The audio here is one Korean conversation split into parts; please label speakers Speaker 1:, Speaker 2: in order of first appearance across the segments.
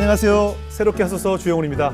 Speaker 1: 안녕하세요. 새롭게 하소서 주영훈입니다.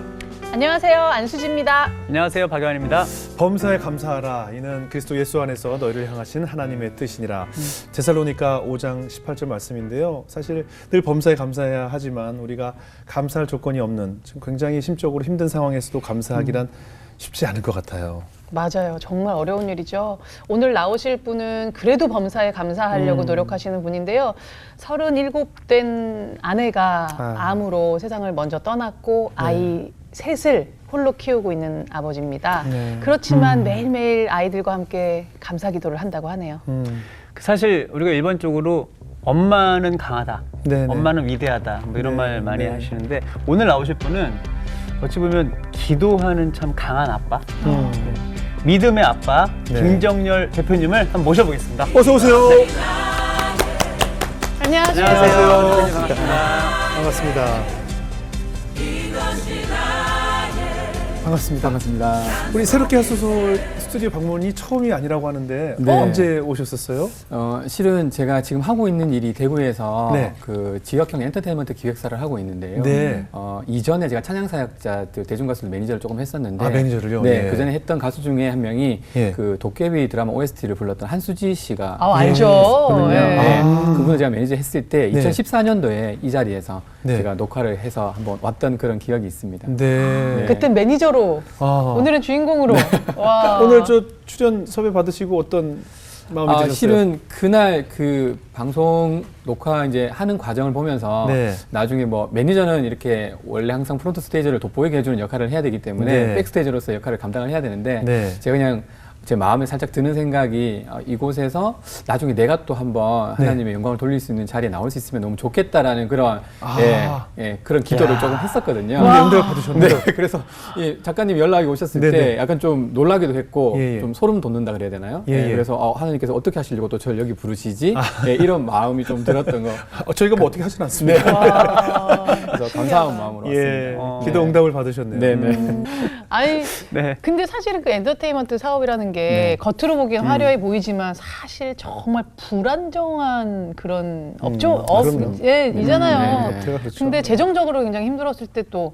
Speaker 2: 안녕하세요. 안수지입니다.
Speaker 3: 안녕하세요. 박영환입니다.
Speaker 1: 범사에 감사하라. 이는 그리스도 예수 안에서 너희를 향하신 하나님의 뜻이니라. 데살로니가 5장 18절 말씀인데요. 사실 늘 범사에 감사해야 하지만 우리가 감사할 조건이 없는 지금 굉장히 심적으로 힘든 상황에서도 감사하기란 쉽지 않을 것 같아요.
Speaker 2: 맞아요. 정말 어려운 일이죠. 오늘 나오실 분은 그래도 범사에 감사하려고 노력하시는 분인데요. 37된 아내가 암으로 세상을 먼저 떠났고 아이 셋을 홀로 키우고 있는 아버지입니다. 그렇지만 매일매일 아이들과 함께 감사 기도를 한다고 하네요.
Speaker 3: 사실 우리가 일반적으로 엄마는 강하다,
Speaker 1: 네네.
Speaker 3: 엄마는 위대하다 뭐 이런
Speaker 1: 네,
Speaker 3: 말 많이
Speaker 1: 네.
Speaker 3: 하시는데 오늘 나오실 분은 어찌 보면 기도하는 참 강한 아빠, 네. 믿음의 아빠
Speaker 1: 네.
Speaker 3: 김정열 대표님을 한번 모셔보겠습니다.
Speaker 1: 어서 오세요.
Speaker 2: 안녕하세요.
Speaker 1: 안녕하세요.
Speaker 3: 반갑습니다.
Speaker 1: 반갑습니다. 반갑습니다.
Speaker 4: 반갑습니다.
Speaker 1: 우리 새롭게 하소서 스튜디오 방문이 처음이 아니라고 하는데
Speaker 4: 네.
Speaker 1: 언제 오셨었어요?
Speaker 4: 실은 제가 지금 하고 있는 일이 대구에서
Speaker 1: 네.
Speaker 4: 그 지역형 엔터테인먼트 기획사를 하고 있는데요.
Speaker 1: 네.
Speaker 4: 이전에 제가 찬양사역자들 대중가수들 매니저를 조금 했었는데,
Speaker 1: 아, 매니저를요?
Speaker 4: 네,
Speaker 1: 예.
Speaker 4: 그 전에 했던 가수 중에 한 명이
Speaker 1: 예.
Speaker 4: 그 도깨비 드라마 OST를 불렀던 한수지 씨가
Speaker 2: 알죠.
Speaker 4: 거든요.
Speaker 2: 네.
Speaker 4: 네. 그분을 제가 매니저 했을 때
Speaker 1: 네.
Speaker 4: 2014년도에 이 자리에서
Speaker 1: 네.
Speaker 4: 제가 녹화를 해서 한번 왔던 그런 기억이 있습니다.
Speaker 1: 네.
Speaker 2: 그때 매니저로
Speaker 1: 아.
Speaker 2: 오늘은 주인공으로. 와.
Speaker 1: 오늘 저 출연 섭외 받으시고 어떤 마음이 드셨어요?
Speaker 4: 실은 그날 그 방송 녹화 이제 하는 과정을 보면서
Speaker 1: 네.
Speaker 4: 나중에 뭐 매니저는 이렇게 원래 항상 프론트 스테이지를 돋보이게 해주는 역할을 해야 되기 때문에
Speaker 1: 네.
Speaker 4: 백스테이지로서 역할을 감당을 해야 되는데
Speaker 1: 네.
Speaker 4: 제가 그냥 제 마음에 살짝 드는 생각이 이곳에서 나중에 내가 또 한번
Speaker 1: 네.
Speaker 4: 하나님의 영광을 돌릴 수 있는 자리에 나올 수 있으면 너무 좋겠다라는 그런
Speaker 1: 아.
Speaker 4: 그런 기도를
Speaker 1: 야.
Speaker 4: 조금 했었거든요.
Speaker 1: 응답을 받으셨네요.
Speaker 4: 네, 그래서 작가님이 연락이 오셨을
Speaker 1: 네네.
Speaker 4: 때 약간 좀 놀라기도 했고
Speaker 1: 예, 예.
Speaker 4: 좀 소름 돋는다 그래야 되나요?
Speaker 1: 예, 예.
Speaker 4: 그래서 하나님께서 어떻게 하시려고 또 저를 여기 부르시지? 이런 마음이 좀 들었던 거.
Speaker 1: 저희가 뭐 어떻게 하진 않습니다.
Speaker 2: 와.
Speaker 4: 그래서 감사한 마음으로
Speaker 1: 예.
Speaker 4: 왔습니다.
Speaker 1: 기도 응답을 받으셨네요.
Speaker 4: 네네.
Speaker 2: 아니,
Speaker 3: 네.
Speaker 2: 근데 사실은 그 엔터테인먼트 사업이라는 게
Speaker 4: 네.
Speaker 2: 겉으로 보기엔 화려해 보이지만 사실 정말 불안정한 그런
Speaker 1: 그럼요.
Speaker 2: 이잖아요.
Speaker 4: 네.
Speaker 1: 제가 그렇죠.
Speaker 2: 근데 재정적으로 굉장히 힘들었을 때 또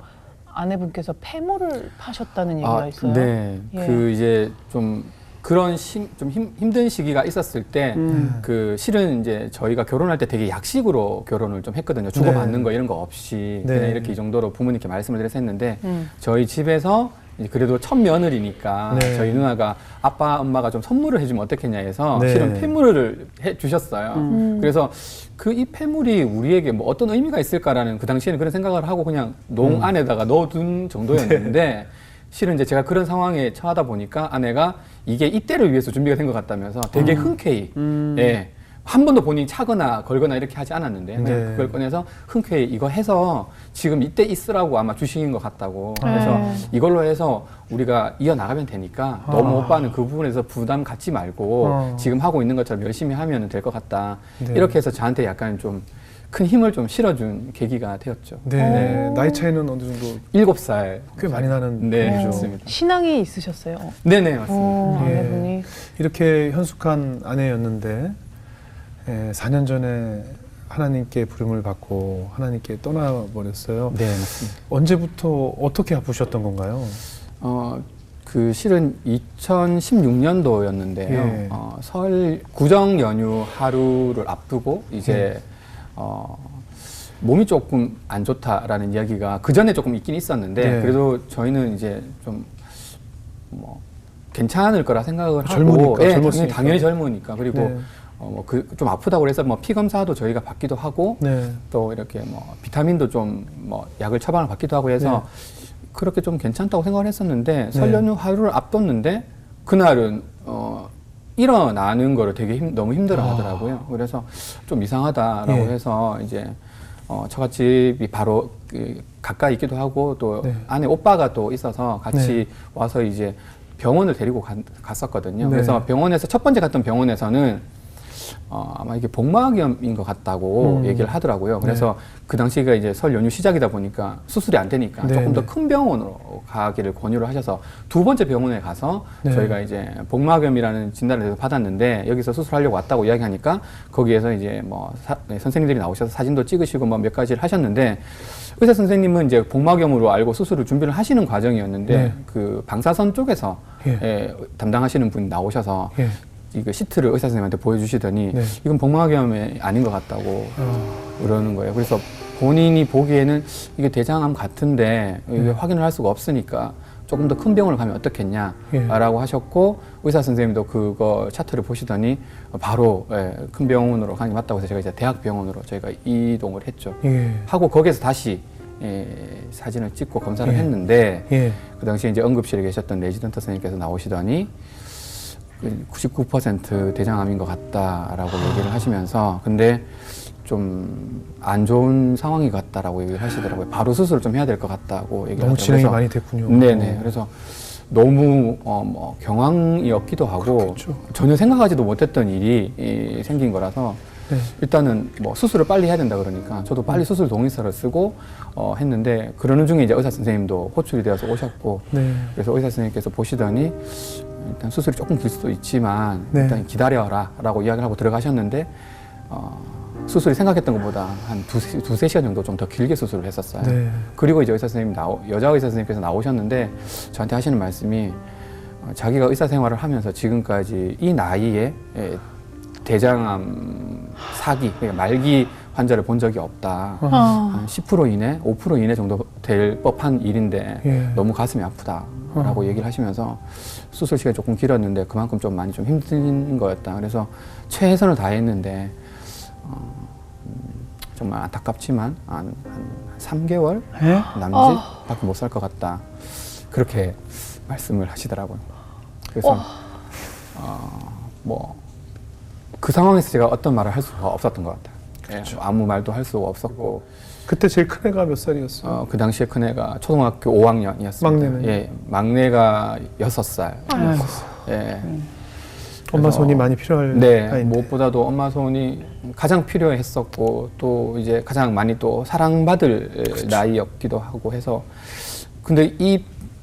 Speaker 2: 아내분께서 폐물을 파셨다는 얘기가 있어요.
Speaker 4: 네.
Speaker 2: 예.
Speaker 4: 그 이제 좀 그런 좀 힘든 시기가 있었을 때 그 실은 이제 저희가 결혼할 때 되게 약식으로 결혼을 좀 했거든요. 주고받는
Speaker 1: 네.
Speaker 4: 거 이런 거 없이
Speaker 1: 네.
Speaker 4: 그냥 이렇게 이 정도로 부모님께 말씀을 드려서 했는데
Speaker 2: 음.
Speaker 4: 저희 집에서 이제 그래도 첫 며느리니까
Speaker 1: 네.
Speaker 4: 저희 누나가 아빠 엄마가 좀 선물을 해주면 어떻겠냐 해서
Speaker 1: 네.
Speaker 4: 실은 폐물을 해 주셨어요. 그래서 그 이 폐물이 우리에게 뭐 어떤 의미가 있을까라는 그 당시에는 그런 생각을 하고 그냥 농 안에다가 넣어둔 정도였는데 실은 이제 제가 그런 상황에 처하다 보니까 아내가 이게 이때를 위해서 준비가 된 것 같다면서 되게 흔쾌히 예. 한 번도 본인이 차거나 걸거나 이렇게 하지 않았는데 그냥
Speaker 1: 네.
Speaker 4: 그걸 꺼내서 흔쾌히 이거 해서 지금 이때 있으라고 아마 주신 것 같다고 그래서 이걸로 해서 우리가 이어나가면 되니까 너무 오빠는 그 부분에서 부담 갖지 말고 지금 하고 있는 것처럼 열심히 하면 될 것 같다
Speaker 1: 네.
Speaker 4: 이렇게 해서 저한테 약간 좀 큰 힘을 좀 실어준 계기가 되었죠.
Speaker 1: 네. 나이 차이는 어느 정도
Speaker 4: 7살.
Speaker 1: 꽤 많이 나는
Speaker 4: 네,
Speaker 1: 편이죠.
Speaker 4: 맞습니다.
Speaker 2: 신앙이 있으셨어요.
Speaker 4: 네네, 맞습니다.
Speaker 1: 예.
Speaker 2: 아내분이.
Speaker 1: 이렇게 현숙한 아내였는데 4년 전에 하나님께 부름을 받고 하나님께 떠나버렸어요.
Speaker 4: 네, 맞습니다.
Speaker 1: 언제부터 어떻게 아프셨던 건가요?
Speaker 4: 그 실은 2016년도였는데요.
Speaker 1: 예.
Speaker 4: 설 구정 연휴 하루를 앞두고 이제 몸이 조금 안 좋다라는 이야기가 그 전에 조금 있긴 있었는데
Speaker 1: 네.
Speaker 4: 그래도 저희는 이제 좀 뭐 괜찮을 거라 생각을
Speaker 1: 젊으니까,
Speaker 4: 하고, 예,
Speaker 1: 젊었으니까.
Speaker 4: 당연히 젊으니까 그리고
Speaker 1: 네.
Speaker 4: 좀 아프다고 해서 뭐 피 검사도 저희가 받기도 하고
Speaker 1: 네.
Speaker 4: 또 이렇게 뭐 비타민도 좀 뭐 약을 처방을 받기도 하고 해서 그렇게 좀 괜찮다고 생각을 했었는데 설 연휴 하루를 앞뒀는데 그날은 일어나는 거를 되게 너무 힘들어 하더라고요. 그래서 좀 이상하다라고
Speaker 1: 예.
Speaker 4: 해서 이제 처갓집이 바로 가까이 있기도 하고 또
Speaker 1: 네.
Speaker 4: 안에 오빠가 또 있어서 같이
Speaker 1: 네.
Speaker 4: 와서 이제 병원을 데리고 갔었거든요.
Speaker 1: 네.
Speaker 4: 그래서 병원에서 첫 번째 갔던 병원에서는 아마 이게 복막염인 것 같다고 얘기를 하더라고요. 그래서 그 당시가 이제 설 연휴 시작이다 보니까 수술이 안 되니까
Speaker 1: 네,
Speaker 4: 조금 더
Speaker 1: 네.
Speaker 4: 큰 병원으로 가기를 권유를 하셔서 두 번째 병원에 가서
Speaker 1: 네.
Speaker 4: 저희가 이제 복막염이라는 진단을 받았는데 여기서 수술하려고 왔다고 이야기하니까 거기에서 이제 뭐 선생님들이 나오셔서 사진도 찍으시고 뭐 몇 가지를 하셨는데 의사 선생님은 이제 복막염으로 알고 수술을 준비를 하시는 과정이었는데
Speaker 1: 네.
Speaker 4: 그 방사선 쪽에서
Speaker 1: 예.
Speaker 4: 담당하시는 분이 나오셔서
Speaker 1: 예.
Speaker 4: 이거 시트를 의사 선생님한테 보여주시더니
Speaker 1: 네.
Speaker 4: 이건 복막염이 아닌 것 같다고 그러는 거예요. 그래서 본인이 보기에는 이게 대장암 같은데 이게 확인을 할 수가 없으니까 조금 더 큰 병원을 가면 어떻겠냐라고 하셨고 의사 선생님도 그거 차트를 보시더니 바로 큰 병원으로 가는 게 맞다고 해서 제가 이제 대학병원으로 저희가 이동을 했죠.
Speaker 1: 예.
Speaker 4: 하고 거기에서 다시 사진을 찍고 검사를
Speaker 1: 예.
Speaker 4: 했는데
Speaker 1: 예.
Speaker 4: 그 당시에 이제 응급실에 계셨던 레지던트 선생님께서 나오시더니 99% 대장암인 것 같다라고 얘기를 하시면서 근데 좀 안 좋은 상황이 같다라고 얘기를 하시더라고요. 바로 수술을 좀 해야 될 것 같다고 얘기를
Speaker 1: 너무
Speaker 4: 하더라고요.
Speaker 1: 진행이
Speaker 4: 그래서
Speaker 1: 많이 됐군요.
Speaker 4: 네네. 그래서 너무 뭐 경황이었기도 하고
Speaker 1: 그렇겠죠.
Speaker 4: 전혀 생각하지도 못했던 일이 생긴 거라서
Speaker 1: 네.
Speaker 4: 일단은 뭐 수술을 빨리 해야 된다 그러니까 저도 빨리 수술 동의서를 쓰고 했는데 그러는 중에 이제 의사 선생님도 호출이 되어서 오셨고
Speaker 1: 네.
Speaker 4: 그래서 의사 선생님께서 보시더니 일단 수술이 조금 길 수도 있지만
Speaker 1: 네.
Speaker 4: 일단 기다려라라고 이야기를 하고 들어가셨는데 수술이 생각했던 것보다 한 두세 시간 정도 좀 더 길게 수술을 했었어요.
Speaker 1: 네.
Speaker 4: 그리고 이제 의사 선생님 여자 의사 선생님께서 나오셨는데 저한테 하시는 말씀이 자기가 의사 생활을 하면서 지금까지 이 나이에 대장암 사기, 그러니까 말기 환자를 본 적이 없다. 한 10% 이내, 5% 이내 정도 될 법한 일인데
Speaker 1: 예.
Speaker 4: 너무 가슴이 아프다라고 얘기를 하시면서 수술 시간이 조금 길었는데 그만큼 좀 많이 좀 힘든 거였다. 그래서 최선을 다했는데 정말 안타깝지만 한 3개월
Speaker 1: 예?
Speaker 4: 남짓밖에 못 살 것 같다. 그렇게 말씀을 하시더라고요. 그래서 뭐 그 상황에서 제가 어떤 말을 할 수가 없었던 것 같아요.
Speaker 1: 그렇죠.
Speaker 4: 아무 말도 할 수가 없었고
Speaker 1: 그때 제일 큰 애가 몇 살이었어요?
Speaker 4: 그 당시에 큰애가 초등학교 5학년이었습니다.
Speaker 1: 막내는?
Speaker 4: 예, 막내가 6살. 예.
Speaker 1: 엄마
Speaker 4: 그래서
Speaker 1: 손이 많이 필요할
Speaker 4: 네,
Speaker 1: 나이인데.
Speaker 4: 무엇보다도 엄마 손이 가장 필요했었고 또 이제 가장 많이 또 사랑받을 나이였기도 하고 해서 근데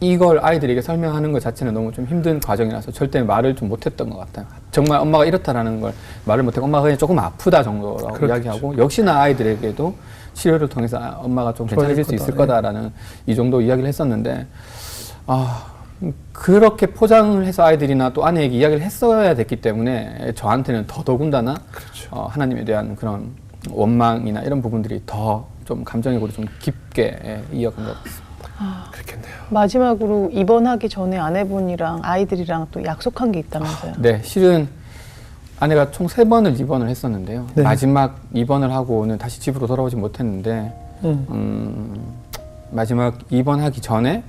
Speaker 4: 이걸 아이들에게 설명하는 것 자체는 너무 좀 힘든 과정이라서 절대 말을 좀 못했던 것 같아요. 정말 엄마가 이렇다라는 걸 말을 못하고 엄마가 그냥 조금 아프다 정도라고
Speaker 1: 그렇겠죠.
Speaker 4: 이야기하고 역시나 아이들에게도 치료를 통해서 엄마가 좀 괜찮아질 수 있을 거다라는 이 정도 이야기를 했었는데 그렇게 포장을 해서 아이들이나 또 아내에게 이야기를 했어야 됐기 때문에 저한테는 더더군다나
Speaker 1: 그렇죠.
Speaker 4: 하나님에 대한 그런 원망이나 이런 부분들이 더 좀 감정적으로 좀 깊게 이어간 것 같습니다.
Speaker 1: 그렇겠네요.
Speaker 2: 마지막으로 입원하기 전에 아내분이랑 아이들이랑 또 약속한 게 있다면서요?
Speaker 4: 네, 실은 아내가 총 3번을 입원을 했었는데요.
Speaker 1: 네.
Speaker 4: 마지막 입원을 하고는 다시 집으로 돌아오지 못했는데 마지막 입원하기 전에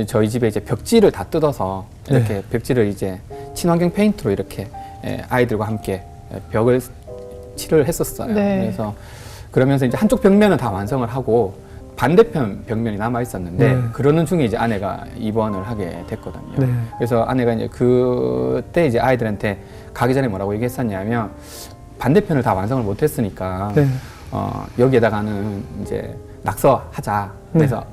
Speaker 4: 저희 집에 이제 벽지를 다 뜯어서 이렇게
Speaker 1: 네.
Speaker 4: 벽지를 이제 친환경 페인트로 이렇게 아이들과 함께 벽을 칠을 했었어요.
Speaker 2: 네.
Speaker 4: 그래서 그러면서 이제 한쪽 벽면은 다 완성을 하고 반대편 벽면이 남아 있었는데
Speaker 1: 네.
Speaker 4: 그러는 중에 이제 아내가 입원을 하게 됐거든요.
Speaker 1: 네.
Speaker 4: 그래서 아내가 이제 그때 이제 아이들한테 가기 전에 뭐라고 얘기했었냐면 반대편을 다 완성을 못했으니까
Speaker 1: 네.
Speaker 4: 여기에다가는 이제 낙서하자. 그래서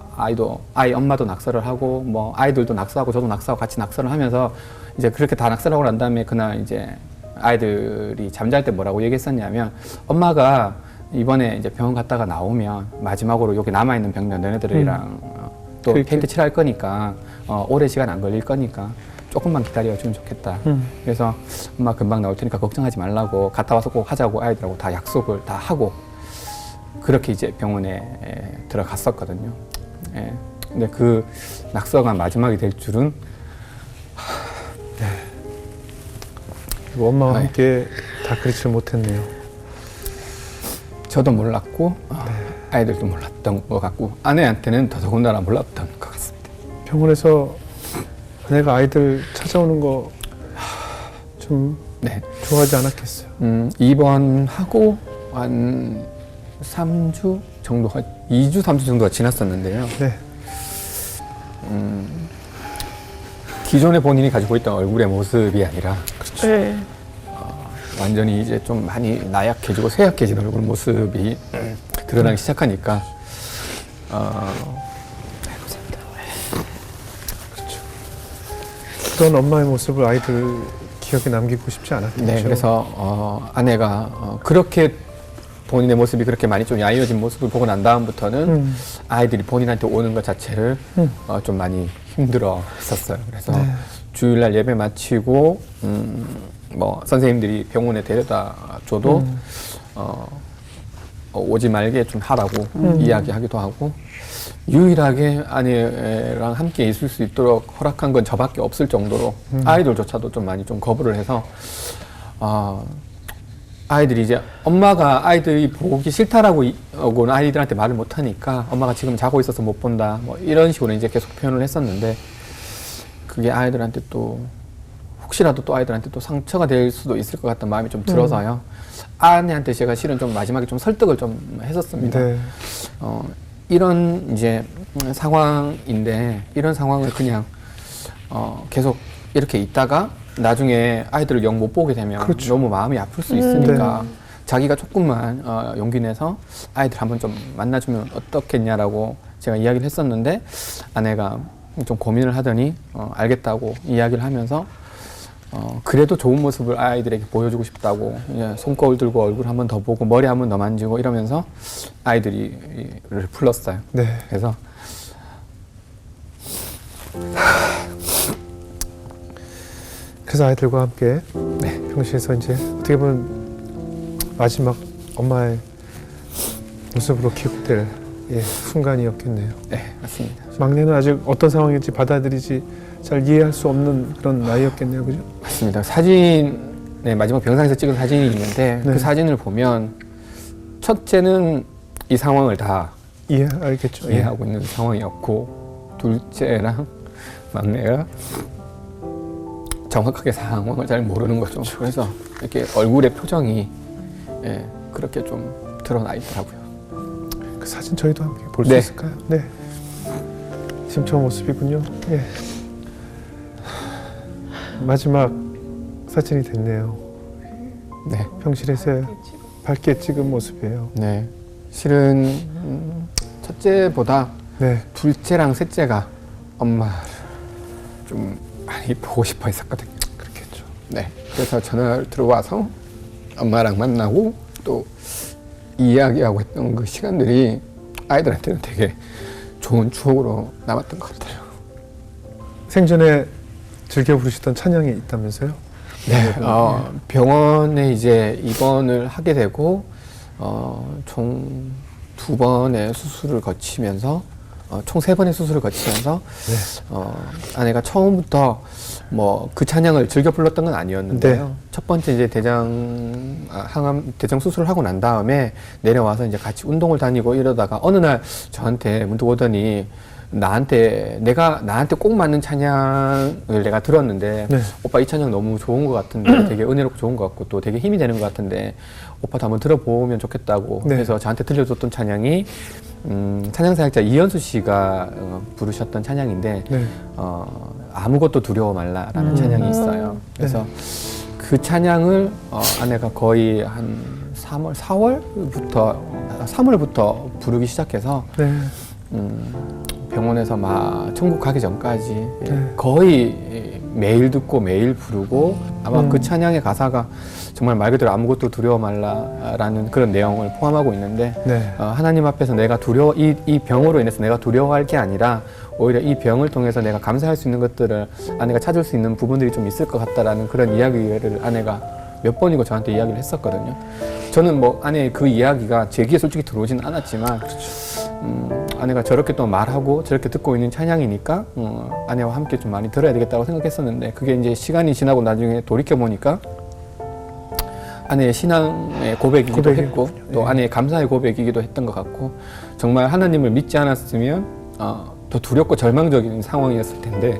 Speaker 4: 아이 엄마도 낙서를 하고 뭐 아이들도 낙서하고 저도 낙서하고 같이 낙서를 하면서 이제 그렇게 다 낙서를 하고 난 다음에 그날 이제 아이들이 잠잘 때 뭐라고 얘기했었냐면 엄마가 이번에 이제 병원 갔다가 나오면 마지막으로 여기 남아있는 벽면 너네들이랑 또
Speaker 1: 그렇게.
Speaker 4: 페인트 칠할 거니까 오래 시간 안 걸릴 거니까 조금만 기다려주면 좋겠다. 그래서 엄마 금방 나올 테니까 걱정하지 말라고 갔다 와서 꼭 하자고 아이들하고 다 약속을 다 하고 그렇게 이제 병원에 들어갔었거든요. 예. 근데 그 낙서가 마지막이 될 줄은
Speaker 1: 그리고 엄마와
Speaker 4: 네.
Speaker 1: 함께 다 그렇지 못했네요.
Speaker 4: 저도 몰랐고 아이들도 몰랐던 것 같고 아내한테는 더더군다나 몰랐던 것 같습니다.
Speaker 1: 병원에서 아내가 아이들 찾아오는 거 좀
Speaker 4: 네.
Speaker 1: 좋아하지 않았겠어요.
Speaker 4: 입원하고 한 3주 정도, 2주, 3주 정도가 지났었는데요.
Speaker 1: 네.
Speaker 4: 기존에 본인이 가지고 있던 얼굴의 모습이 아니라
Speaker 2: 네.
Speaker 4: 완전히 이제 좀 많이 나약해지고 쇠약해진 얼굴 모습이 드러나기 시작하니까
Speaker 1: 그런 엄마의 모습을 아이들 기억에 남기고 싶지 않았겠죠.
Speaker 4: 네, 그래서 아내가 그렇게 본인의 모습이 그렇게 많이 좀 야위어진 모습을 보고 난 다음부터는 아이들이 본인한테 오는 것 자체를 좀 많이 힘들어 했었어요. 그래서
Speaker 1: 네.
Speaker 4: 주일날 예배 마치고 뭐 선생님들이 병원에 데려다 줘도 오지 말게 좀 하라고 이야기하기도 하고, 유일하게 아내랑 함께 있을 수 있도록 허락한 건 저밖에 없을 정도로 아이들조차도 좀 많이 좀 거부를 해서 아이들이 이제 엄마가 아이들이 보기 싫다라고 하고는 아이들한테 말을 못 하니까 엄마가 지금 자고 있어서 못 본다 뭐 이런 식으로 이제 계속 표현을 했었는데, 그게 아이들한테 또 혹시라도 또 아이들한테 또 상처가 될 수도 있을 것 같다는 마음이 좀 들어서요. 아내한테 제가 실은 좀 마지막에 좀 설득을 좀 했었습니다.
Speaker 1: 네.
Speaker 4: 이런 이제 상황인데, 이런 상황을 그냥 계속 이렇게 있다가 나중에 아이들을 영 못 보게 되면
Speaker 1: 그렇죠.
Speaker 4: 너무 마음이 아플 수 있으니까 자기가 조금만 용기 내서 아이들 한번 좀 만나주면 어떻겠냐라고 제가 이야기를 했었는데, 아내가 좀 고민을 하더니 알겠다고 이야기를 하면서 그래도 좋은 모습을 아이들에게 보여주고 싶다고 손거울 들고 얼굴 한번 더 보고 머리 한번 더 만지고 이러면서 아이들이를 불렀어요.
Speaker 1: 네.
Speaker 4: 그래서
Speaker 1: 아이들과 함께
Speaker 4: 네.
Speaker 1: 평시에서 이제 어떻게 보면 마지막 엄마의 모습으로 기억될 순간이었겠네요.
Speaker 4: 네, 맞습니다.
Speaker 1: 막내는 아직 어떤 상황인지 받아들이지 잘 이해할 수 없는 그런 나이였겠네요, 그죠?
Speaker 4: 맞습니다. 사진에 마지막 병상에서 찍은 사진이 있는데
Speaker 1: 네.
Speaker 4: 그 사진을 보면 첫째는 이 상황을 다
Speaker 1: 알겠죠.
Speaker 4: 이해하고 있는 상황이었고, 둘째랑 막내가 정확하게 상황을 잘 모르는 거죠. 그래서 이렇게 얼굴의 표정이 그렇게 좀 드러나 있더라고요.
Speaker 1: 그 사진 저희도 함께 볼 수
Speaker 4: 네.
Speaker 1: 있을까요? 네. 지금 저 모습이군요. 예. 마지막 사진이 됐네요.
Speaker 4: 네.
Speaker 1: 병실에서 밝게 찍은 모습이에요.
Speaker 4: 네. 실은 첫째보다
Speaker 1: 네.
Speaker 4: 둘째랑 셋째가 엄마를 좀 많이 보고 싶어 했었거든요.
Speaker 1: 그렇겠죠.
Speaker 4: 네. 그래서 전화를 들어와서 엄마랑 만나고 또 이야기하고 했던 그 시간들이 아이들한테는 되게 좋은 추억으로 남았던 것 같아요.
Speaker 1: 생전에 즐겨 부르시던 찬양이 있다면서요?
Speaker 4: 네. 병원에 이제 입원을 하게 되고 총 2번의 수술을 거치면서 총 3번의 수술을 거치면서 아내가 처음부터 뭐 그 찬양을 즐겨 불렀던 건 아니었는데요.
Speaker 1: 네.
Speaker 4: 첫 번째 이제 항암 대장 수술을 하고 난 다음에 내려와서 이제 같이 운동을 다니고 이러다가 어느 날 저한테 문득 오더니 나한테 꼭 맞는 찬양을 내가 들었는데
Speaker 1: 네.
Speaker 4: 오빠 이 찬양 너무 좋은 것 같은데 되게 은혜롭고 좋은 것 같고 또 되게 힘이 되는 것 같은데 오빠도 한번 들어보면 좋겠다고
Speaker 1: 네.
Speaker 4: 해서 저한테 들려줬던 찬양이 찬양사역자 이현수 씨가 부르셨던 찬양인데
Speaker 1: 네.
Speaker 4: 아무것도 두려워 말라라는 찬양이 있어요. 그래서 그 찬양을 아내가 거의 한 3월부터 부르기 시작해서
Speaker 1: 네.
Speaker 4: 병원에서 막 천국 가기 전까지
Speaker 1: 네.
Speaker 4: 거의 매일 듣고 매일 부르고 아마 그 찬양의 가사가 정말 말 그대로 아무것도 두려워 말라라는 그런 내용을 포함하고 있는데
Speaker 1: 네.
Speaker 4: 하나님 앞에서 내가 이 병으로 인해서 내가 두려워할 게 아니라 오히려 이 병을 통해서 내가 감사할 수 있는 것들을 아내가 찾을 수 있는 부분들이 좀 있을 것 같다라는 그런 이야기를 아내가 몇 번이고 저한테 이야기를 했었거든요. 저는 뭐 아내의 그 이야기가 제 귀에 솔직히 들어오지는 않았지만 아내가 저렇게 또 말하고 저렇게 듣고 있는 찬양이니까 아내와 함께 좀 많이 들어야 되겠다고 생각했었는데, 그게 이제 시간이 지나고 나중에 돌이켜 보니까 아내의 신앙의 고백이기도 했고 또 아내의 감사의 고백이기도 했던 것 같고, 정말 하나님을 믿지 않았으면 더 두렵고 절망적인 상황이었을 텐데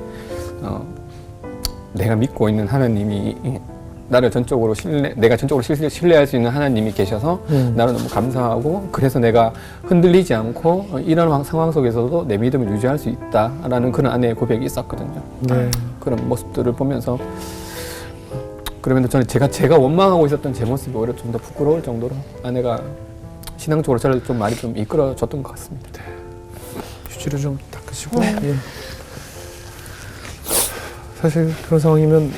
Speaker 4: 내가 믿고 있는 하나님이 내가 전적으로 신뢰할 수 있는 하나님이 계셔서 나는 너무 감사하고, 그래서 내가 흔들리지 않고 이런 상황 속에서도 내 믿음을 유지할 수 있다라는 그런 아내의 고백이 있었거든요.
Speaker 1: 네.
Speaker 4: 그런 모습들을 보면서 그러면 저는 제가 원망하고 있었던 제 모습이 오히려 좀 더 부끄러울 정도로 아내가 신앙적으로 저를 좀 많이 좀 이끌어줬던 것 같습니다.
Speaker 1: 네. 휴지를 좀 닦으시고. 예. 사실 그런 상황이면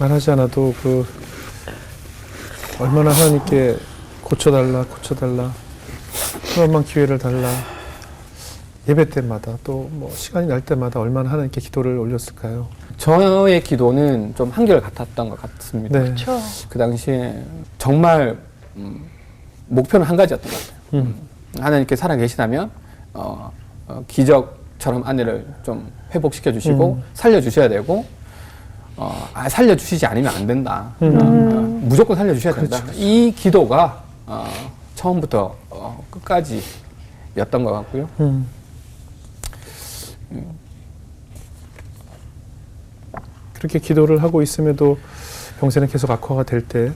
Speaker 1: 말하지 않아도 그 얼마나 하나님께 고쳐달라 한 번만 기회를 달라 예배 때마다 또 뭐 시간이 날 때마다 얼마나 하나님께 기도를 올렸을까요?
Speaker 4: 저의 기도는 좀 한결 같았던 것 같습니다.
Speaker 1: 네.
Speaker 2: 그렇죠.
Speaker 4: 그 당시에 정말 목표는 한 가지였던 것 같아요. 하나님께 살아계시다면 기적처럼 아내를 좀 회복시켜 주시고 살려주셔야 되고 살려주시지 않으면 안 된다. 무조건 살려주셔야 된다. 이 기도가 처음부터 끝까지였던 것 같고요.
Speaker 1: 그렇게 기도를 하고 있음에도 병세는 계속 악화가 될 때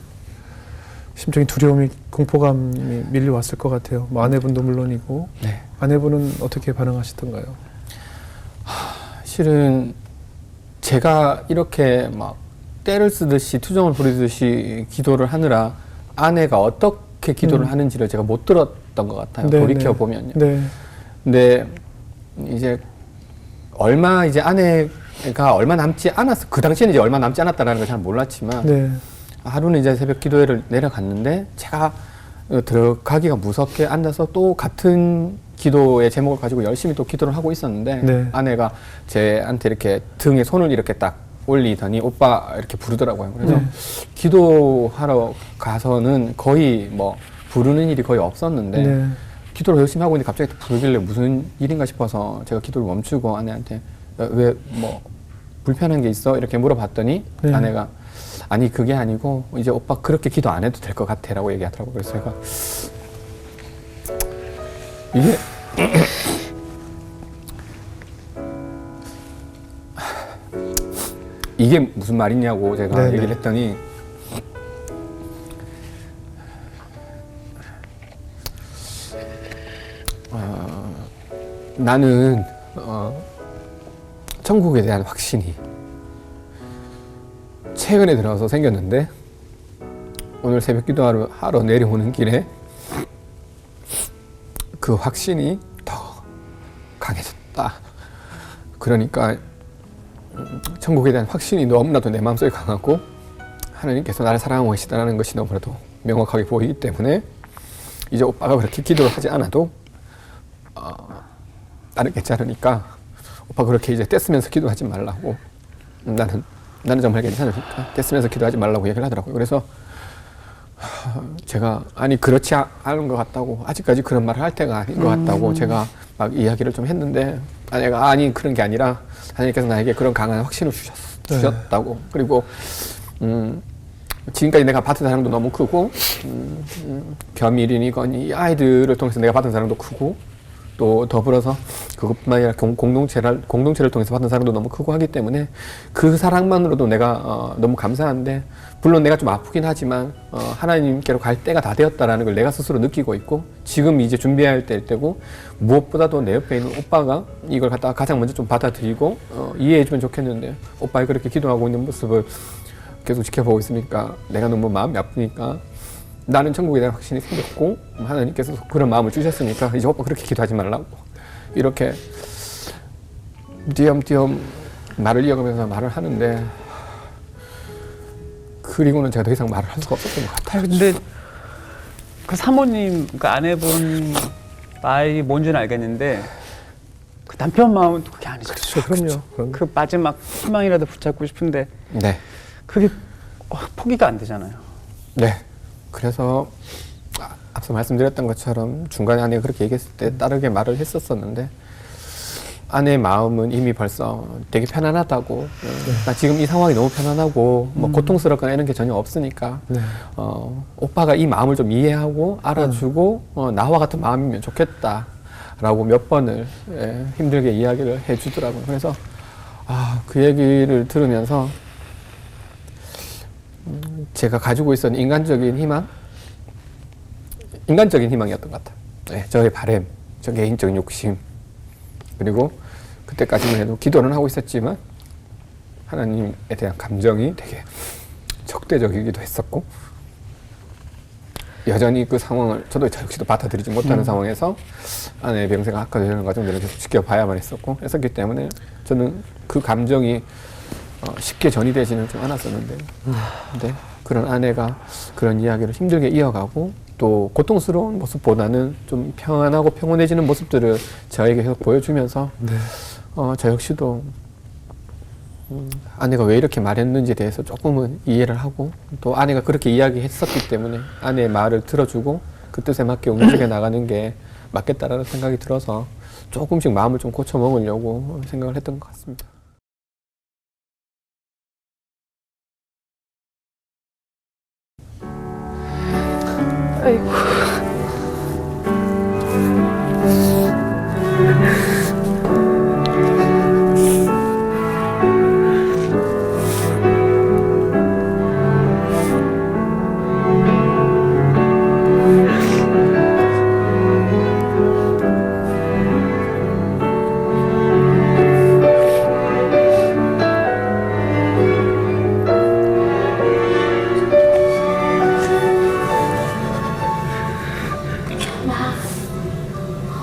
Speaker 1: 심적인 두려움이 공포감이 밀려왔을 것 같아요. 뭐 아내분도 물론이고
Speaker 4: 네.
Speaker 1: 아내분은 어떻게 반응하시던가요?
Speaker 4: 실은 제가 이렇게 막 때를 쓰듯이 투정을 부리듯이 기도를 하느라 아내가 어떻게 기도를 하는지를 제가 못 들었던 것 같아요.
Speaker 1: 네,
Speaker 4: 돌이켜 보면요.
Speaker 1: 네.
Speaker 4: 근데 이제 아내가 얼마 남지 않았어. 그 당시에는 이제 얼마 남지 않았다는 걸 잘 몰랐지만
Speaker 1: 네.
Speaker 4: 하루는 이제 새벽 기도회를 내려갔는데 제가 들어가기가 무섭게 앉아서 또 같은 기도의 제목을 가지고 열심히 또 기도를 하고 있었는데
Speaker 1: 네.
Speaker 4: 아내가 제한테 이렇게 등에 손을 이렇게 딱 올리더니 오빠 이렇게 부르더라고요. 그래서 기도하러 가서는 거의 뭐 부르는 일이 거의 없었는데
Speaker 1: 네.
Speaker 4: 기도를 열심히 하고 있는데 갑자기 부르길래 무슨 일인가 싶어서 제가 기도를 멈추고 아내한테 왜 뭐 불편한 게 있어? 이렇게 물어봤더니
Speaker 1: 네.
Speaker 4: 아내가 아니 그게 아니고 이제 오빠 그렇게 기도 안 해도 될 것 같아 라고 얘기하더라고요. 그래서 제가 이게 무슨 말이냐고 제가
Speaker 1: 네네.
Speaker 4: 얘기를 했더니 나는 천국에 대한 확신이 최근에 들어서 생겼는데 오늘 새벽 기도하러 내려오는 길에 그 확신이 더 강해졌다. 그러니까 천국에 대한 확신이 너무나도 내 마음속에 강하고 하나님께서 나를 사랑하고 계시다는 것이 너무나도 명확하게 보이기 때문에 이제 오빠가 그렇게 기도를 하지 않아도 나는 괜찮으니까 오빠 그렇게 이제 떼쓰면서 기도하지 말라고 나는 정말 괜찮으니까 떼쓰면서 기도하지 말라고 얘기를 하더라고요. 그래서 제가 아니 그렇지 않은 것 같다고 아직까지 그런 말을 할 때가 아닌 것 같다고 제가 막 이야기를 좀 했는데 아내가 아니 그런 게 아니라 하나님께서 나에게 그런 강한 확신을 주셨다고 그리고 지금까지 내가 받은 사랑도 너무 크고 겸일이니건 이 아이들을 통해서 내가 받은 사랑도 크고 또 더불어서 그것뿐만 아니라 공동체를 통해서 받은 사랑도 너무 크고 하기 때문에 그 사랑만으로도 내가 너무 감사한데 물론 내가 좀 아프긴 하지만 하나님께로 갈 때가 다 되었다라는 걸 내가 스스로 느끼고 있고 지금 이제 준비해야 될 때고 무엇보다도 내 옆에 있는 오빠가 이걸 갖다가 가장 먼저 좀 받아들이고 이해해주면 좋겠는데 오빠가 그렇게 기도하고 있는 모습을 계속 지켜보고 있으니까 내가 너무 마음이 아프니까 나는 천국에 대한 확신이 생겼고 하나님께서 그런 마음을 주셨으니까 이제 오빠 그렇게 기도하지 말라고 이렇게 띄엄띄엄 말을 이어가면서 말을 하는데 그리고는 제가 더 이상 말을 할 수가 없었던 것 같아요.
Speaker 3: 근데 그 사모님, 그 아내분 말이 뭔지는 알겠는데 그 남편 마음은 또 그게 아니죠.
Speaker 1: 그렇죠. 그럼요.
Speaker 3: 그 마지막 희망이라도 붙잡고 싶은데
Speaker 4: 네.
Speaker 3: 그게 포기가 안 되잖아요.
Speaker 4: 네. 그래서 앞서 말씀드렸던 것처럼 중간에 아내가 그렇게 얘기했을 때 따르게 말을 했었었는데 아내의 마음은 이미 벌써 되게 편안하다고 나 지금 이 상황이 너무 편안하고 뭐 고통스럽거나 이런 게 전혀 없으니까
Speaker 1: 네.
Speaker 4: 오빠가 이 마음을 좀 이해하고 알아주고 나와 같은 마음이면 좋겠다라고 몇 번을 힘들게 이야기를 해주더라고요. 그래서 그 얘기를 들으면서 제가 가지고 있었던 인간적인 희망이었던 것 같아요. 네, 저의 바램, 저 개인적인 욕심, 그리고 그때까지만 해도 기도는 하고 있었지만 하나님에 대한 감정이 되게 적대적이기도 했었고 여전히 그 상황을 저도 역시도 받아들이지 못하는 상황에서 아내의 병세가 악화되는 과정들을 계속 지켜봐야만 했었기 때문에 저는 그 감정이 쉽게 전이되지는 좀 않았었는데 근데 그런 아내가 그런 이야기를 힘들게 이어가고 또 고통스러운 모습보다는 좀 평안하고 평온해지는 모습들을 저에게 계속 보여주면서 저 역시도 아내가 왜 이렇게 말했는지에 대해서 조금은 이해를 하고 또 아내가 그렇게 이야기했었기 때문에 아내의 말을 들어주고 그 뜻에 맞게 움직여 나가는 게 맞겠다라는 생각이 들어서 조금씩 마음을 좀 고쳐 먹으려고 생각을 했던 것 같습니다.
Speaker 2: 아이고.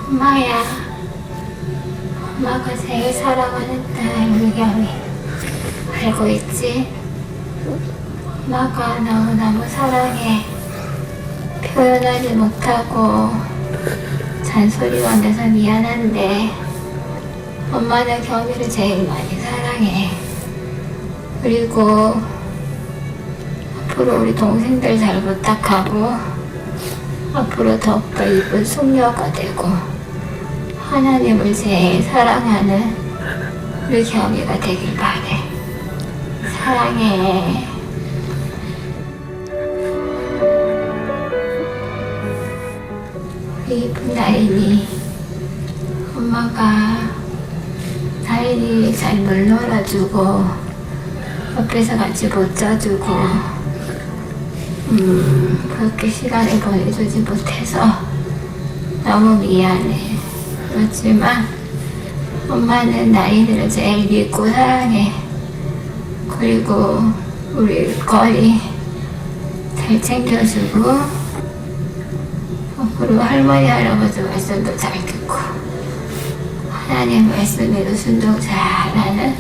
Speaker 5: 엄마야, 엄마가 제일 사랑하는 딸 유경이 알고 있지? 엄마가 너무너무 사랑해. 표현하지 못하고 잔소리만 돼서 미안한데 엄마는 경이를 제일 많이 사랑해. 그리고 앞으로 우리 동생들 잘 부탁하고 앞으로 더욱더 이쁜 숙녀가 되고 하나님을 제일 사랑하는 우리 경이가 되길 바래. 사랑해. 우리 이쁜 나린이 엄마가 나린이 잘 물 놀아주고 옆에서 같이 못 짜주고 그렇게 시간을 보내주지 못해서 너무 미안해. 그렇지만 엄마는 나이들을 제일 믿고 사랑해. 그리고 우리 거리 잘 챙겨주고 앞으로 할머니 할아버지 말씀도 잘 듣고 하나님 말씀에도 순종 잘하는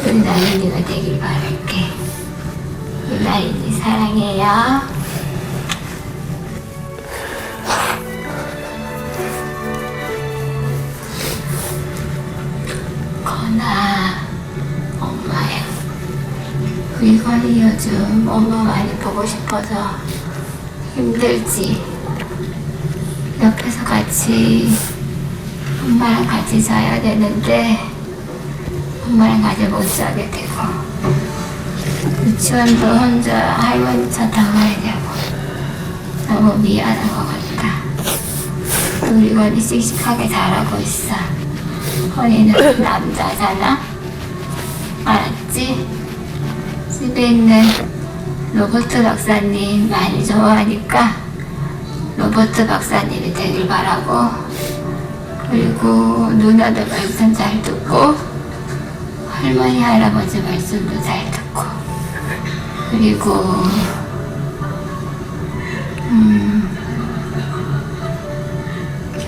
Speaker 5: 우리 나인이가 되길 바랄게. 우리 나인이 사랑해요. 건아, 엄마야. 우리 건이 요즘 엄마 많이 보고 싶어서 힘들지? 옆에서 같이 엄마랑 같이 자야 되는데 엄마랑 같이 못 자게 되고 유치원도 혼자 할머니 차 타고 가야 되고 너무 미안한 것 같다. 우리 건이 씩씩하게 잘하고 있어. 건이는 남자잖아? 알았지? 집에 있는 로버트 박사님 많이 좋아하니까 로버트 박사님이 되길 바라고 그리고 누나들 말씀 잘 듣고 할머니 할아버지 말씀도 잘 듣고 그리고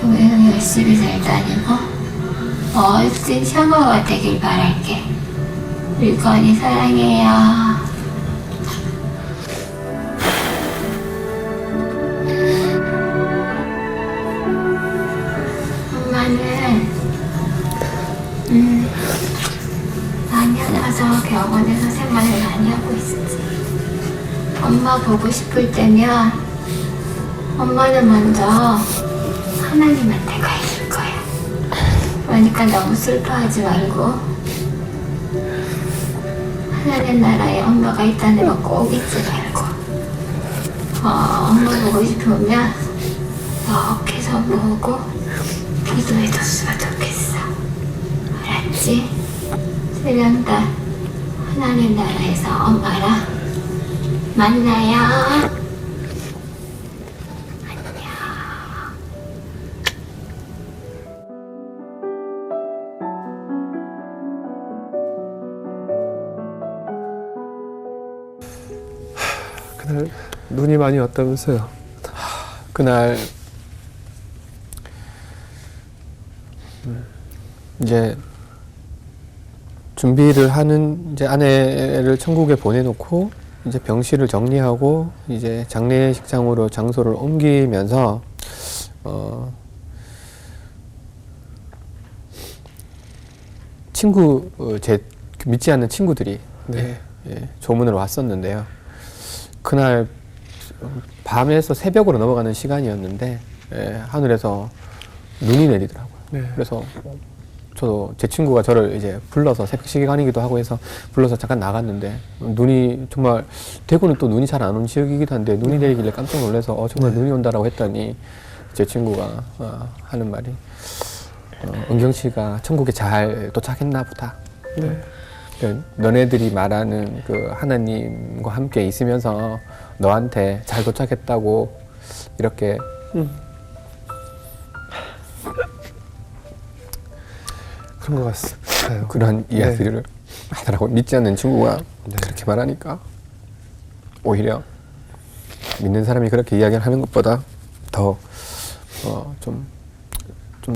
Speaker 5: 교회도 열심히 잘 다니고 멋진 샤머가 되길 바랄게. 우리 건이 사랑해요. 엄마는 많이 아파서 병원에서 생활을 많이 하고 있었지. 엄마 보고 싶을 때면 엄마는 먼저 하나님한테 가 있을 거야. 그러니까 너무 슬퍼하지 말고 하나님 나라에 엄마가 있다는 거 꼭 잊지 말고 엄마 보고 싶으면 이렇게서 보고 기도해줬으면 좋겠어. 알았지? 세 명 다 하나님 나라에서 엄마랑 만나요.
Speaker 1: 그날 눈이 많이 왔다면서요.
Speaker 6: 그날 이제 준비를 하는 이제 아내를 천국에 보내놓고 이제 병실을 정리하고 이제 장례식장으로 장소를 옮기면서 제 믿지 않는 친구들이 조문을 왔었는데요. 그날 밤에서 새벽으로 넘어가는 시간이었는데 하늘에서 눈이 내리더라고요. 그래서 저도 제 친구가 저를 이제 불러서 새벽 시간이기도 하고 해서 불러서 잠깐 나갔는데 눈이 정말 대구는 또 눈이 잘 안 오는 지역이기도 한데 눈이 내리길래 깜짝 놀라서 정말 눈이 온다라고 했더니 제 친구가 하는 말이 은경 씨가 천국에 잘 도착했나 보다. 너네들이 말하는 그 하나님과 함께 있으면서 너한테 잘 도착했다고 이렇게
Speaker 1: 그런 것 같습니다.
Speaker 6: 그런 이야기를 하더라고요. 믿지 않는 친구가 그렇게 말하니까 오히려 믿는 사람이 그렇게 이야기를 하는 것보다 더 좀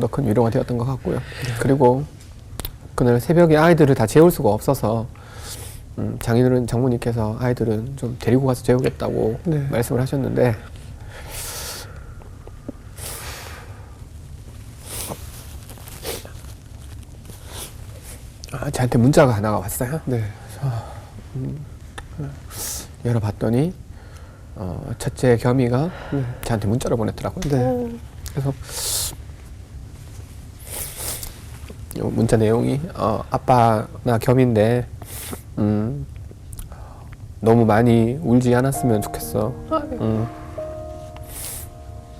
Speaker 6: 더 큰 위로가 되었던 것 같고요. 그리고 그날 새벽에 아이들을 다 재울 수가 없어서 장모님께서 아이들은 좀 데리고 가서 재우겠다고 말씀을 하셨는데 저한테 문자가 하나가 왔어요. 열어봤더니 첫째 겸이가 저한테 문자를 보냈더라고요. 그래서 문자 내용이 아빠 나 겸인데 너무 많이 울지 않았으면 좋겠어.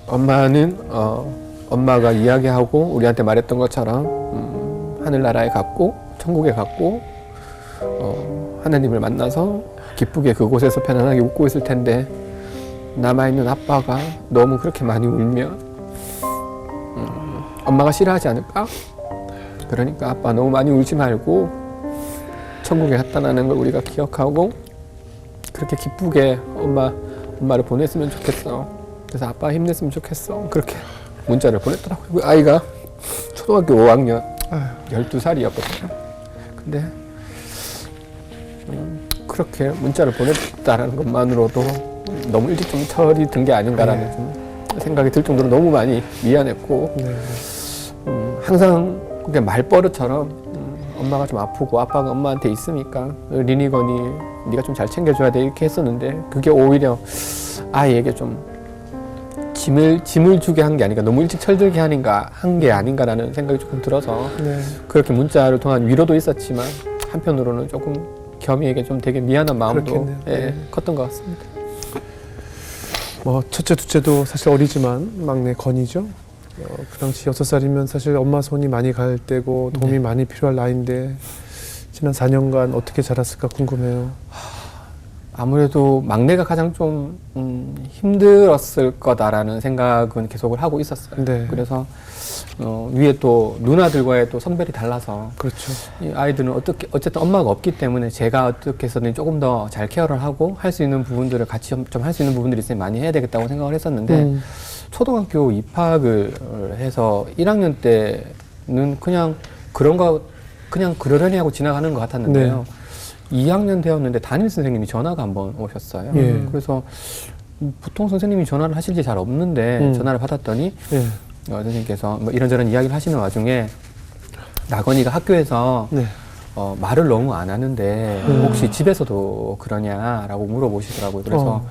Speaker 6: 엄마는 엄마가 이야기하고 우리한테 말했던 것처럼 하늘나라에 갔고 천국에 갔고 하나님을 만나서 기쁘게 그곳에서 편안하게 웃고 있을 텐데 남아있는 아빠가 너무 그렇게 많이 울면 엄마가 싫어하지 않을까? 그러니까 아빠 너무 많이 울지 말고 천국에 갔다는 걸 우리가 기억하고 그렇게 기쁘게 엄마를 보냈으면 좋겠어. 그래서 아빠 힘냈으면 좋겠어. 그렇게 문자를 보냈더라고요. 그 아이가 초등학교 5학년 12살이었거든요. 근데 그렇게 문자를 보냈다라는 것만으로도 너무 일찍 좀 철이 든 게 아닌가라는 좀 생각이 들 정도로 너무 많이 미안했고 항상 그게 말버릇처럼 엄마가 좀 아프고 아빠가 엄마한테 있으니까 리니건이 네가 좀 잘 챙겨줘야 돼 이렇게 했었는데 그게 오히려 아이에게 좀 짐을 주게 한 게 아닌가 너무 일찍 철들게 한 게 아닌가라는 생각이 조금 들어서 그렇게 문자를 통한 위로도 있었지만 한편으로는 조금 겸이에게 좀 되게 미안한 마음도 컸던 것 같습니다.
Speaker 1: 뭐 첫째, 둘째도 사실 어리지만 막내 건이죠. 그 당시 6살이면 사실 엄마 손이 많이 갈 때고 도움이 많이 필요할 나이인데 지난 4년간 어떻게 자랐을까 궁금해요.
Speaker 6: 아무래도 막내가 가장 좀 힘들었을 거다라는 생각은 계속을 하고 있었어요. 그래서 위에 또 누나들과의 또 성별이 달라서
Speaker 1: 그렇죠.
Speaker 6: 이 아이들은 어쨌든 엄마가 없기 때문에 제가 어떻게 해서든 조금 더 잘 케어를 하고 할 수 있는 부분들을 같이 좀 할 수 있는 부분들이 있으면 많이 해야 되겠다고 생각을 했었는데 초등학교 입학을 해서 1학년 때는 그냥 그냥 그러려니 하고 지나가는 것 같았는데요. 2학년 되었는데 담임 선생님이 전화가 한번 오셨어요. 그래서 보통 선생님이 전화를 하실 일이 잘 없는데 전화를 받았더니 선생님께서 뭐 이런저런 이야기를 하시는 와중에 나건이가 학교에서 말을 너무 안 하는데 혹시 집에서도 그러냐라고 물어보시더라고요. 그래서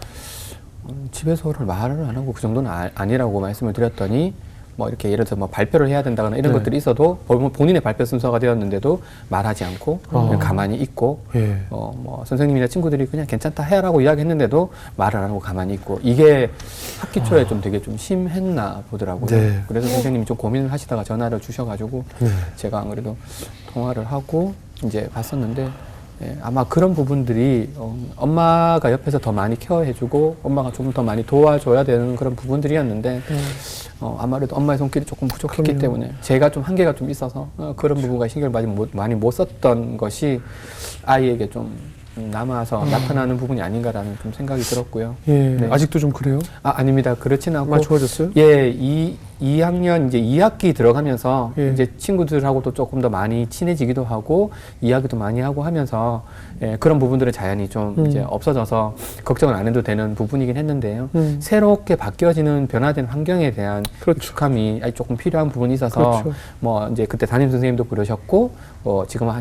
Speaker 6: 집에서를 말을 안 하고 그 정도는 아니라고 말씀을 드렸더니 뭐 이렇게 예를 들어서 뭐 발표를 해야 된다거나 이런 것들이 있어도 본인의 발표 순서가 되었는데도 말하지 않고 그냥 가만히 있고 뭐 선생님이나 친구들이 그냥 괜찮다 해라고 이야기했는데도 말을 안 하고 가만히 있고 이게 학기 초에 좀 되게 좀 심했나 보더라고요. 그래서 선생님이 좀 고민을 하시다가 전화를 주셔가지고 제가 안 그래도 통화를 하고 이제 봤었는데 아마 그런 부분들이 엄마가 옆에서 더 많이 케어해주고 엄마가 좀 더 많이 도와줘야 되는 그런 부분들이었는데 아무래도 엄마의 손길이 조금 부족했기 때문에 제가 좀 한계가 좀 있어서 그런 부분과 신경을 많이 못 썼던 것이 아이에게 좀 남아서 나타나는 부분이 아닌가라는 좀 생각이 들었고요.
Speaker 1: 예,
Speaker 6: 네.
Speaker 1: 아직도 좀 그래요?
Speaker 6: 아닙니다. 그렇지는 않고.
Speaker 1: 많이 좋아졌어요?
Speaker 6: 예, 2학년 이제 2학기 들어가면서
Speaker 1: 예.
Speaker 6: 이제 친구들하고도 조금 더 많이 친해지기도 하고 이야기도 많이 하고 하면서 예, 그런 부분들은 자연히 좀 이제 없어져서 걱정을 안 해도 되는 부분이긴 했는데요. 새롭게 바뀌어지는 변화된 환경에 대한
Speaker 1: 그렇죠.
Speaker 6: 익숙함이 조금 필요한 부분이 있어서
Speaker 1: 그렇죠.
Speaker 6: 뭐 이제 그때 담임 선생님도 그러셨고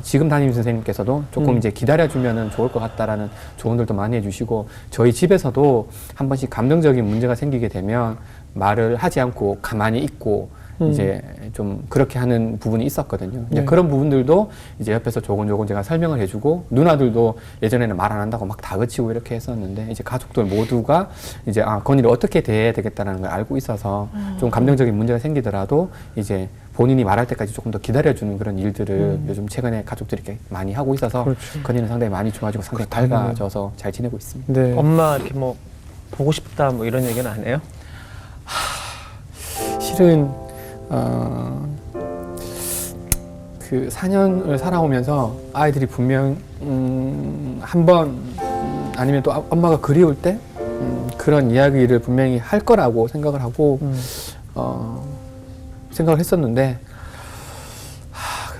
Speaker 6: 지금 담임 선생님께서도 조금 이제 기다려주면은 좋을 것 같다라는 조언들도 많이 해주시고 저희 집에서도 한 번씩 감정적인 문제가 생기게 되면 말을 하지 않고 가만히 있고 이제 좀 그렇게 하는 부분이 있었거든요. 이제
Speaker 1: 네.
Speaker 6: 그런 부분들도 이제 옆에서 조곤조곤 제가 설명을 해주고 누나들도 예전에는 말 안 한다고 막 다그치고 이렇게 했었는데 이제 가족들 모두가 이제 건이를 어떻게 대해야 되겠다라는 걸 알고 있어서 좀 감정적인 문제가 생기더라도 이제 본인이 말할 때까지 조금 더 기다려주는 그런 일들을 요즘 최근에 가족들이 이렇게 많이 하고 있어서
Speaker 1: 그렇죠.
Speaker 6: 건이는 상당히 많이 좋아지고 상당히 밝아져서 잘 지내고 있습니다.
Speaker 1: 네.
Speaker 3: 엄마 이렇게 뭐 보고 싶다 뭐 이런 얘기는 안 해요?
Speaker 6: 실은 그 4년을 살아오면서 아이들이 분명 한 번 아니면 또 엄마가 그리울 때 그런 이야기를 분명히 할 거라고 생각을 하고 생각을 했었는데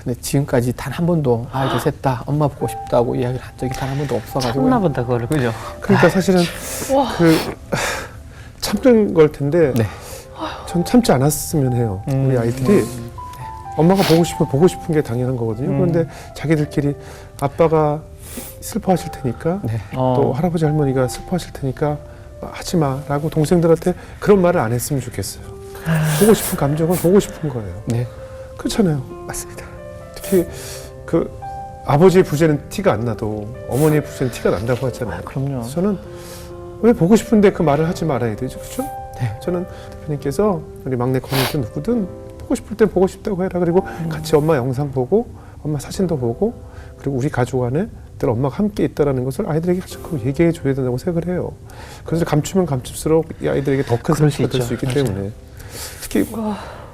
Speaker 6: 근데 지금까지 단 한 번도 아이들 셋 다 엄마 보고 싶다고 이야기를 한 적이 단 한 번도 없어가지고
Speaker 3: 참나 보다 그거를 그죠?
Speaker 1: 그러니까 사실은 그 참는 걸 텐데
Speaker 6: 네.
Speaker 1: 전 참지 않았으면 해요. 우리 아이들이 엄마가 보고 싶은 게 당연한 거거든요. 그런데 자기들끼리 아빠가 슬퍼하실 테니까
Speaker 6: 네.
Speaker 1: 또 할아버지 할머니가 슬퍼하실 테니까 하지 마라고 동생들한테 그런 말을 안 했으면 좋겠어요. 보고 싶은 감정은 보고 싶은 거예요.
Speaker 6: 네.
Speaker 1: 그렇잖아요. 맞습니다. 특히 그 아버지의 부재는 티가 안 나도 어머니의 부재는 티가 난다고 하잖아요.
Speaker 3: 그럼요.
Speaker 1: 저는 왜 보고 싶은데 그 말을 하지 말아야 되죠, 그렇죠?
Speaker 6: 네.
Speaker 1: 저는 대표님께서 우리 막내 건이든 누구든 보고 싶을 땐 보고 싶다고 해라. 그리고 같이 엄마 영상 보고 엄마 사진도 보고 그리고 우리 가족 안에 늘 엄마가 함께 있다라는 것을 아이들에게 자꾸 얘기해 줘야 된다고 생각을 해요. 그래서 감추면 감출수록 이 아이들에게 더 큰 상처가 될 수 있기 때문에 특히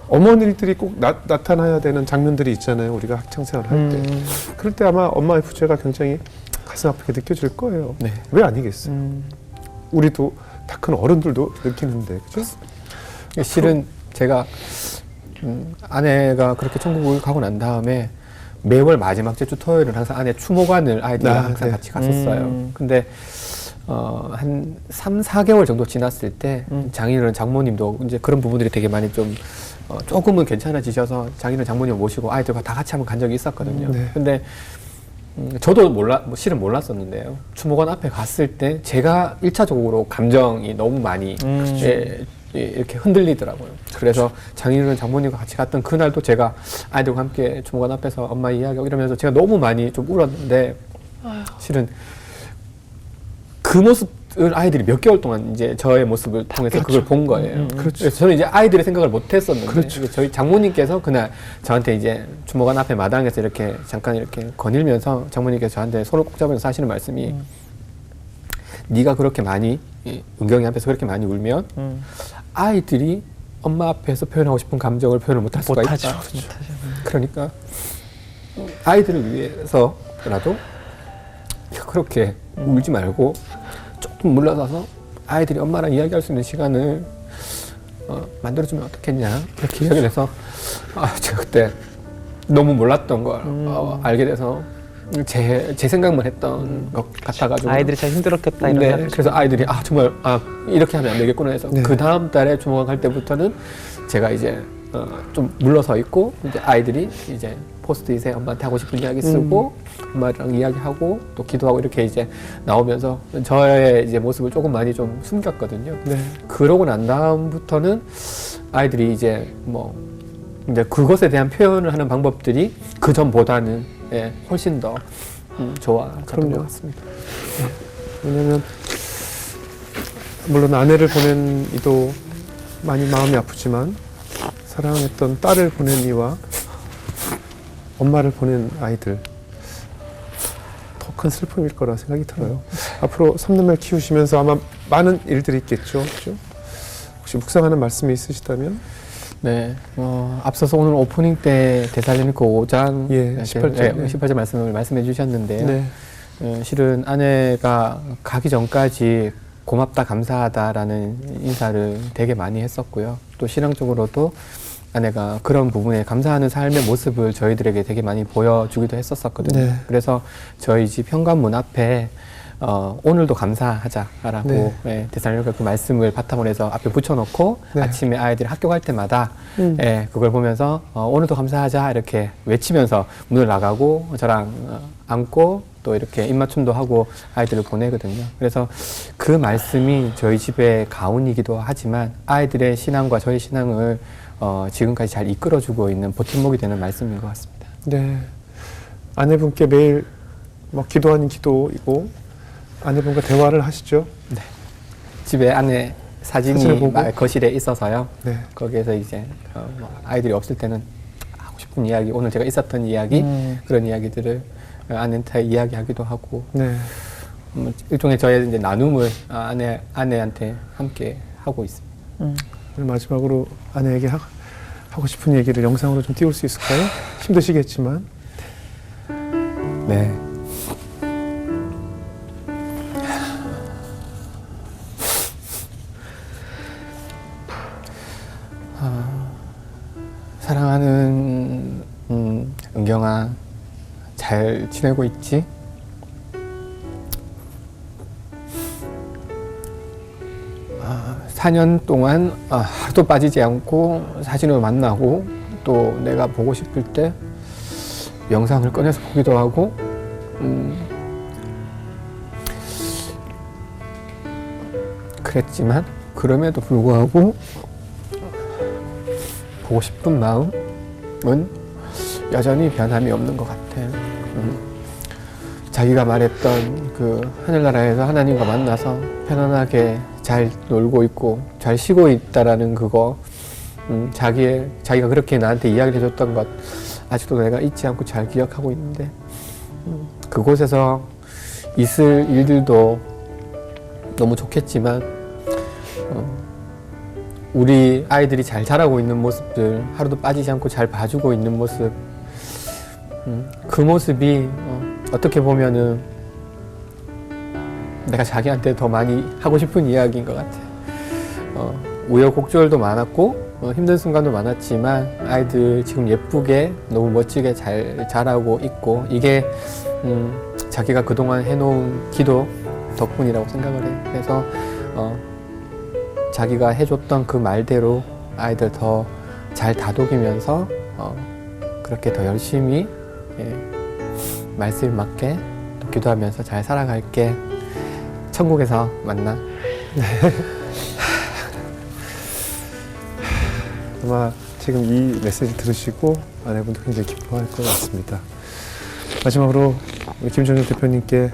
Speaker 1: 어머니들이 꼭 나타나야 되는 장면들이 있잖아요. 우리가 학창생활 할 때. 그럴 때 아마 엄마의 부재가 굉장히 가슴 아프게 느껴질 거예요.
Speaker 6: 네.
Speaker 1: 왜 아니겠어요? 우리도 다 큰 어른들도 느끼는데, 그렇죠?
Speaker 6: 실은 제가 아내가 그렇게 천국을 가고 난 다음에 매월 마지막 주 토요일은 항상 아내 추모관을 아이들과 항상
Speaker 1: 네.
Speaker 6: 같이 갔었어요. 근데 한 3, 4개월 정도 지났을 때 장인어른 장모님도 이제 그런 부분들이 되게 많이 좀 조금은 괜찮아지셔서 장인어른 장모님 모시고 아이들과 다 같이 한번 간 적이 있었거든요.
Speaker 1: 네.
Speaker 6: 근데 저도 실은 몰랐었는데요. 추모관 앞에 갔을 때 제가 1차적으로 감정이 너무 많이 이렇게 흔들리더라고요. 그래서 장인어른 장모님과 같이 갔던 그날도 제가 아이들과 함께 추모관 앞에서 엄마 이야기하고 이러면서 제가 너무 많이 좀 울었는데 실은 그 모습을 아이들이 몇 개월 동안 이제 저의 모습을 통해서 그걸 본 거예요. 그래서 저는 이제 아이들의 생각을 못 했었는데
Speaker 1: 그렇죠.
Speaker 6: 저희 장모님께서 그날 저한테 이제 주모관 앞에 마당에서 이렇게 잠깐 이렇게 거닐면서 장모님께서 저한테 손을 꼭 잡으면서 하시는 말씀이 네가 그렇게 많이 은경이 앞에서 그렇게 많이 울면 아이들이 엄마 앞에서 표현하고 싶은 감정을 표현을 못할 수가
Speaker 3: 못하죠.
Speaker 6: 있다. 그러니까 아이들을 위해서라도 그렇게 울지 말고 조금 물러서서 아이들이 엄마랑 이야기할 수 있는 시간을 만들어주면 어떻겠냐 이렇게 이야기를 해서 제가 그때 너무 몰랐던 걸 알게 돼서 제 생각만 했던 것 같아가지고
Speaker 3: 아이들이 참 힘들었겠다 이런
Speaker 6: 네,
Speaker 3: 생각이
Speaker 6: 그래서 아이들이 정말 이렇게 하면 안 되겠구나 해서
Speaker 1: 네.
Speaker 6: 그 다음 달에 주모관 갈 때부터는 제가 이제 좀 물러서 있고 이제 아이들이 이제 포스트잇에 엄마한테 하고 싶은 이야기 쓰고 엄마랑 이야기하고 또 기도하고 이렇게 이제 나오면서 저의 이제 모습을 조금 많이 좀 숨겼거든요.
Speaker 1: 네.
Speaker 6: 그러고 난 다음부터는 아이들이 이제 뭐 이제 그것에 대한 표현을 하는 방법들이 그 전보다는 훨씬 더 좋아졌던 것 같습니다.
Speaker 1: 왜냐면 물론 아내를 보낸 이도 많이 마음이 아프지만 사랑했던 딸을 보낸 이와 엄마를 보낸 아이들 더 큰 슬픔일 거라 생각이 들어요. 앞으로 삼남매 키우시면서 아마 많은 일들이 있겠죠. 그렇죠? 혹시 묵상하는 말씀이 있으시다면?
Speaker 6: 네, 앞서서 오늘 오프닝 때 데살로니가 5장
Speaker 1: 예, 18절.
Speaker 6: 18절 말씀을 말씀해 주셨는데요.
Speaker 1: 네.
Speaker 6: 실은 아내가 가기 전까지 고맙다, 감사하다라는 인사를 되게 많이 했었고요. 또 신앙적으로도 아내가 그런 부분에 감사하는 삶의 모습을 저희들에게 되게 많이 보여주기도 했었거든요.
Speaker 1: 네.
Speaker 6: 그래서 저희 집 현관문 앞에 오늘도 감사하자라고
Speaker 1: 네.
Speaker 6: 예, 데살로니가 그 말씀을 바탕으로 해서 앞에 붙여놓고
Speaker 1: 네.
Speaker 6: 아침에 아이들이 학교 갈 때마다 예, 그걸 보면서 오늘도 감사하자 이렇게 외치면서 문을 나가고 저랑 안고 또 이렇게 입맞춤도 하고 아이들을 보내거든요. 그래서 그 말씀이 저희 집의 가훈이기도 하지만 아이들의 신앙과 저희 신앙을 지금까지 잘 이끌어주고 있는 버팀목이 되는 말씀인 것 같습니다.
Speaker 1: 네. 아내분께 매일 뭐 기도 아닌 기도이고 아내분과 대화를 하시죠?
Speaker 6: 집에 아내
Speaker 1: 사진을
Speaker 6: 사진이
Speaker 1: 보고?
Speaker 6: 거실에 있어서요.
Speaker 1: 네.
Speaker 6: 거기에서 이제 뭐 아이들이 없을 때는 하고 싶은 이야기, 오늘 제가 있었던 이야기, 그런 이야기들을 아내한테 이야기하기도 하고
Speaker 1: 네.
Speaker 6: 일종의 저의 이제 나눔을 아내한테 함께 하고 있습니다.
Speaker 1: 오늘 마지막으로 아내에게 하고 싶은 얘기를 영상으로 좀 띄울 수 있을까요? 힘드시겠지만.
Speaker 6: 네. 사랑하는 은경아, 잘 지내고 있지? 아, 4년 동안 하루도 빠지지 않고 사진을 만나고 또 내가 보고 싶을 때 영상을 꺼내서 보기도 하고 그랬지만 그럼에도 불구하고 보고 싶은 마음은 여전히 변함이 없는 것 같아. 자기가 말했던 그 하늘나라에서 하나님과 만나서 편안하게 잘 놀고 있고 잘 쉬고 있다라는 그거, 자기가 그렇게 나한테 이야기를 해줬던 것 아직도 내가 잊지 않고 잘 기억하고 있는데 그곳에서 있을 일들도 너무 좋겠지만 우리 아이들이 잘 자라고 있는 모습들, 하루도 빠지지 않고 잘 봐주고 있는 모습, 그 모습이 어떻게 보면은 내가 자기한테 더 많이 하고 싶은 이야기인 것 같아요. 우여곡절도 많았고 힘든 순간도 많았지만 아이들 지금 예쁘게 너무 멋지게 잘 자라고 있고 이게 자기가 그동안 해놓은 기도 덕분이라고 생각을 해. 그래서 자기가 해줬던 그 말대로 아이들 더 잘 다독이면서 그렇게 더 열심히 말씀에 맞게 또 기도하면서 잘 살아갈게. 천국에서 만나.
Speaker 1: 아마 지금 이 메시지 들으시고 아내분도 굉장히 기뻐할 것 같습니다. 마지막으로 우리 김정일 대표님께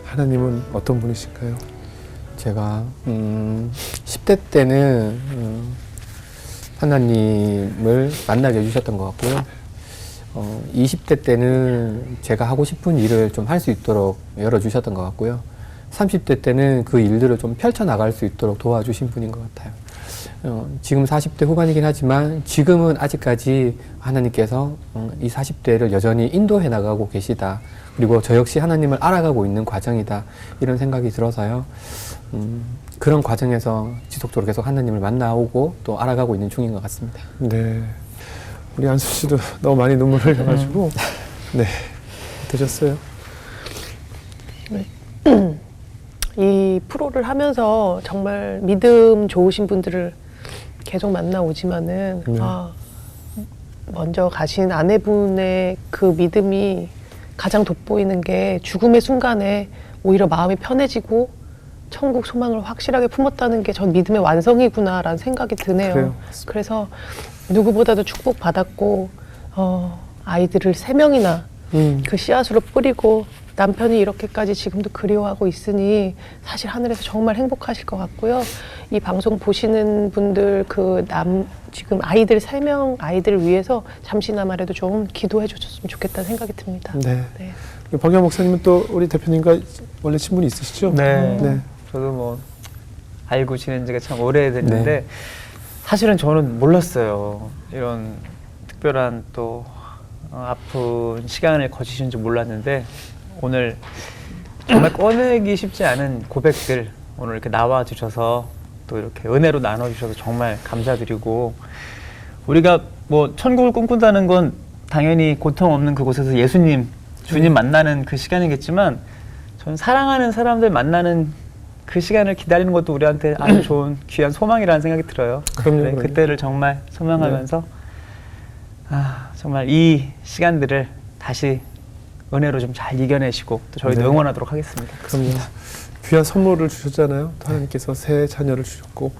Speaker 1: 하나님은 어떤 분이실까요?
Speaker 6: 제가 10대 때는 하나님을 만나게 해주셨던 것 같고요. 20대 때는 제가 하고 싶은 일을 좀 할 수 있도록 열어주셨던 것 같고요. 30대 때는 그 일들을 좀 펼쳐나갈 수 있도록 도와주신 분인 것 같아요. 지금 40대 후반이긴 하지만 지금은 아직까지 하나님께서 이 40대를 여전히 인도해 나가고 계시다. 그리고 저 역시 하나님을 알아가고 있는 과정이다. 이런 생각이 들어서요. 그런 과정에서 지속적으로 계속 하나님을 만나오고 또 알아가고 있는 중인 것 같습니다.
Speaker 1: 네. 우리 안수 씨도 너무 많이 눈물을 흘려가지고 네. 어떠셨어요?
Speaker 2: 이 프로를 하면서 정말 믿음 좋으신 분들을 계속 만나오지만은 먼저 가신 아내분의 그 믿음이 가장 돋보이는 게 죽음의 순간에 오히려 마음이 편해지고 천국 소망을 확실하게 품었다는 게 전 믿음의 완성이구나라는 생각이 드네요.
Speaker 1: 그래요.
Speaker 2: 그래서 누구보다도 축복받았고 아이들을 3명이나 그 씨앗으로 뿌리고 남편이 이렇게까지 지금도 그리워하고 있으니 사실 하늘에서 정말 행복하실 것 같고요. 이 방송 보시는 분들 지금 아이들 3명 아이들을 위해서 잠시나마라도 좀 기도해 주셨으면 좋겠다는 생각이 듭니다.
Speaker 1: 네.
Speaker 2: 네.
Speaker 1: 박영 목사님은 또 우리 대표님과 원래 친분이 있으시죠?
Speaker 3: 네.
Speaker 1: 네.
Speaker 3: 저도 뭐 알고 지낸 지가 참 오래됐는데
Speaker 6: 네.
Speaker 3: 사실은 저는 몰랐어요. 이런 특별한 또 아픈 시간을 거치신 줄 몰랐는데 오늘 정말 꺼내기 쉽지 않은 고백들 오늘 이렇게 나와 주셔서 또 이렇게 은혜로 나눠 주셔서 정말 감사드리고, 우리가 뭐 천국을 꿈꾼다는 건 당연히 고통 없는 그곳에서 예수님, 주님 만나는 그 시간이겠지만, 저는 사랑하는 사람들 만나는 그 시간을 기다리는 것도 우리한테 아주 좋은 귀한 소망이라는 생각이 들어요.
Speaker 1: 그럼요,
Speaker 3: 네,
Speaker 1: 그럼요.
Speaker 3: 그때를 정말 소망하면서 정말 이 시간들을 다시 은혜로 좀 잘 이겨내시고 또 저희도
Speaker 1: 네.
Speaker 3: 응원하도록 하겠습니다.
Speaker 1: 그럼요. 귀한 선물을 주셨잖아요. 또 하나님께서 새 자녀를 주셨고,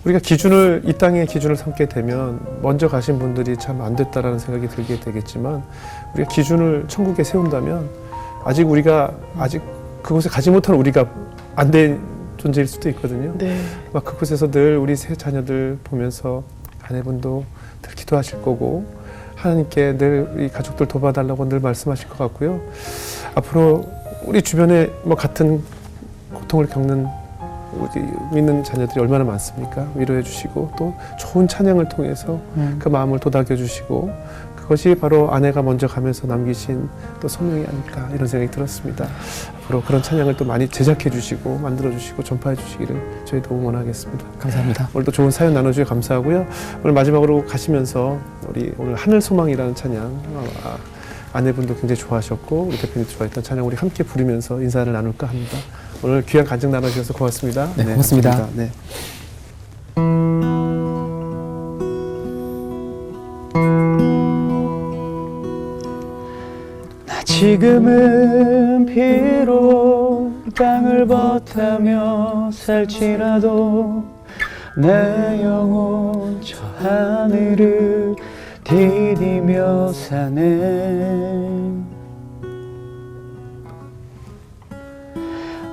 Speaker 1: 우리가 기준을, 이 땅의 기준을 삼게 되면 먼저 가신 분들이 참 안 됐다라는 생각이 들게 되겠지만, 우리가 기준을 천국에 세운다면 아직 그곳에 가지 못한 우리가 안 된 존재일 수도 있거든요.
Speaker 2: 네.
Speaker 1: 막 그곳에서 늘 우리 새 자녀들 보면서 아내분도 늘 기도하실 거고, 하나님께 늘 이 가족들 도와달라고 늘 말씀하실 것 같고요. 앞으로 우리 주변에 뭐 같은 고통을 겪는 우리 믿는 자녀들이 얼마나 많습니까? 위로해 주시고 또 좋은 찬양을 통해서 그 마음을 도닥여 주시고, 그것이 바로 아내가 먼저 가면서 남기신 또 소명이 아닐까, 이런 생각이 들었습니다. 앞으로 그런 찬양을 또 많이 제작해 주시고 만들어 주시고 전파해 주시기를 저희도 응원하겠습니다.
Speaker 6: 감사합니다.
Speaker 1: 오늘도 좋은 사연 나눠주셔서 감사하고요. 오늘 마지막으로 가시면서 우리 오늘 하늘 소망이라는 찬양, 아내분도 굉장히 좋아하셨고 우리 대표님도 좋아했던 찬양 우리 함께 부르면서 인사를 나눌까 합니다. 오늘 귀한 간증 나눠주셔서 고맙습니다.
Speaker 6: 네, 고맙습니다.
Speaker 1: 감사합니다. 네.
Speaker 3: 지금은 비록 땅을 버타며 살지라도 내 영혼 저 하늘을 디디며 사네.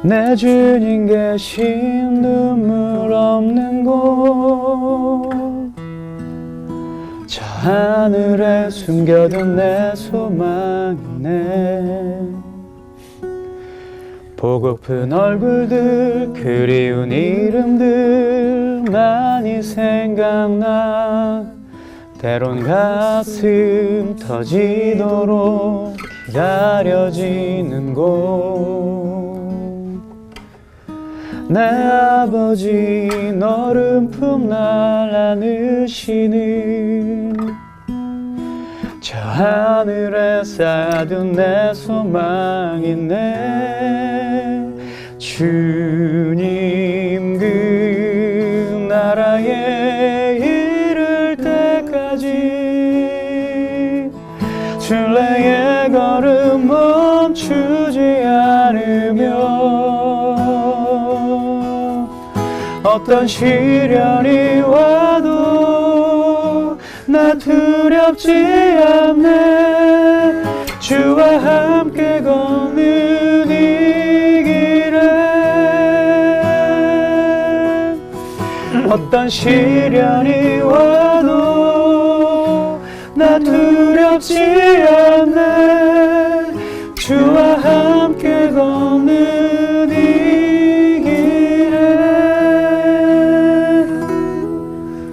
Speaker 3: 내 주님 계신 눈물 없는 곳, 저 하늘에 숨겨둔 내 소망이네. 보고픈 얼굴들, 그리운 이름들 많이 생각나. 때론 가슴 터지도록 기다려지는 곳. 내 아버지 너른 품 날 안으시는 저 하늘에 쌓아둔 내 소망이네. 주님 그 나라에 이를 때까지 순례의 걸음 멈추지 않으며, 어떤 시련이 와도 나 두렵지 않네. 주와 함께 걷는 이 길에 어떤 시련이 와도 나 두렵지 않네. 주와 함께 걷는 이 길에.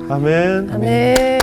Speaker 1: 아멘.
Speaker 2: 아멘.